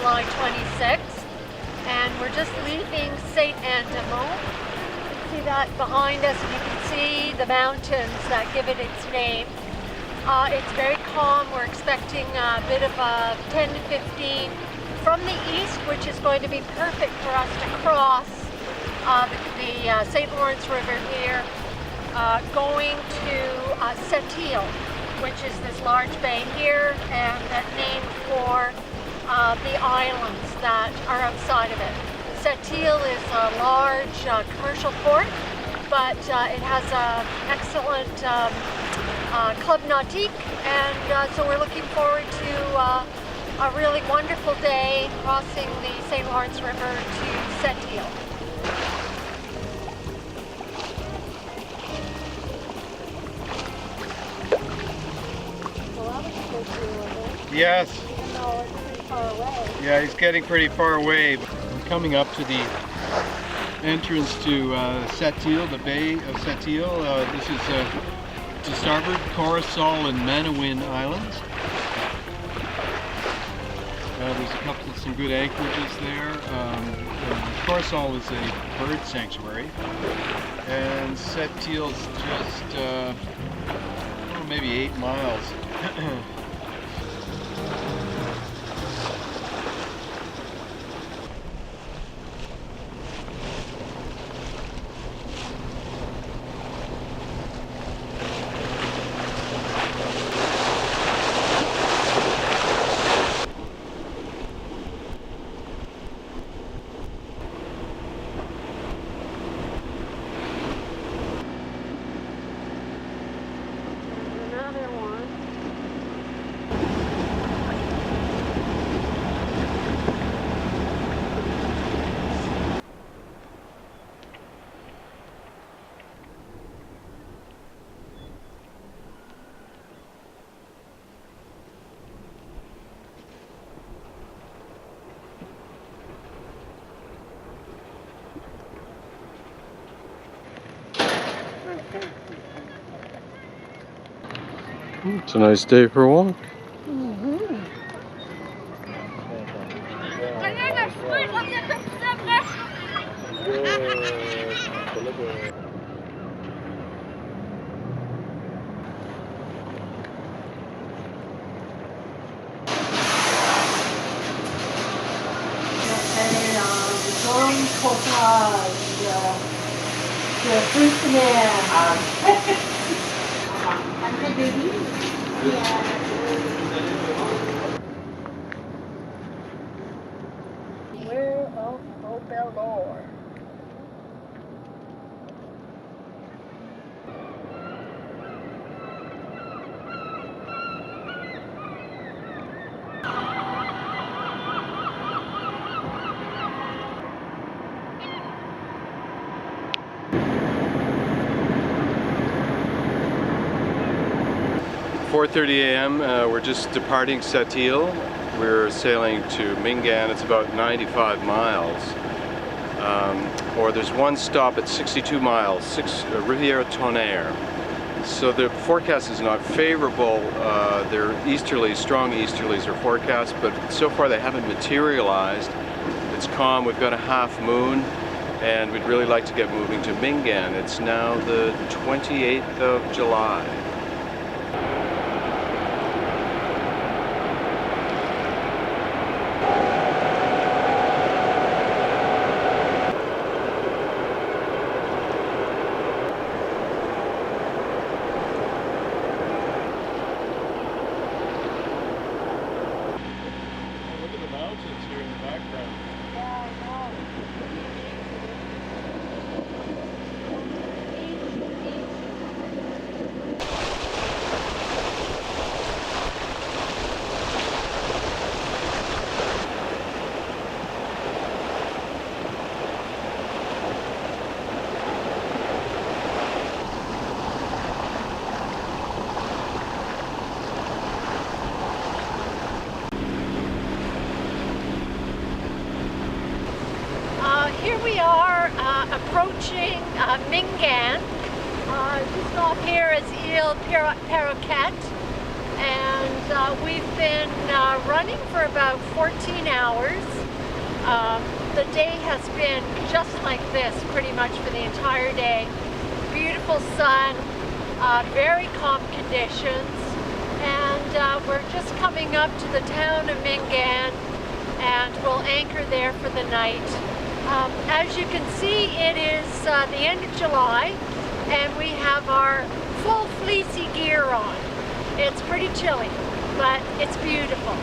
July 26th, and we're just leaving Des Monts. You can see that behind us, and you can see the mountains that give it its name. It's very calm. We're expecting a bit of a 10 to 15 from the east, which is going to be perfect for us to cross the St. Lawrence River here, going to Sept Isles, which is this large bay here, and named for the islands that are outside of it. Sept Isles is a large commercial port, but it has an excellent club nautique, and so we're looking forward to a really wonderful day crossing the St. Lawrence River to Sept Isles. Yes. Even though it's pretty far away. Yeah, he's getting pretty far away. We're coming up to the entrance to Sept Isles, the Bay of Sept Isles. This is to starboard, Coruscant and Manawin Islands. There's some good anchorages there. Coruscant is a bird sanctuary, and Sept Isles just maybe 8 miles. It's a nice day for a walk. We're off Labrador. At 4:30 a.m. We're just departing Sept Isles. We're sailing to Mingan. It's about 95 miles. Or there's one stop at 62 miles, Rivière Tonnerre. So the forecast is not favorable. There are easterlies, strong easterlies are forecast, but so far they haven't materialized. It's calm. We've got a half moon, and we'd really like to get moving to Mingan. It's now the 28th of July. Here we are approaching Mingan. Just off here is Île Perroquet, and we've been running for about 14 hours. The day has been just like this pretty much for the entire day. Beautiful sun, very calm conditions, and we're just coming up to the town of Mingan, and we'll anchor there for the night. As you can see, it is the end of July, and we have our full fleecy gear on. It's pretty chilly, but it's beautiful.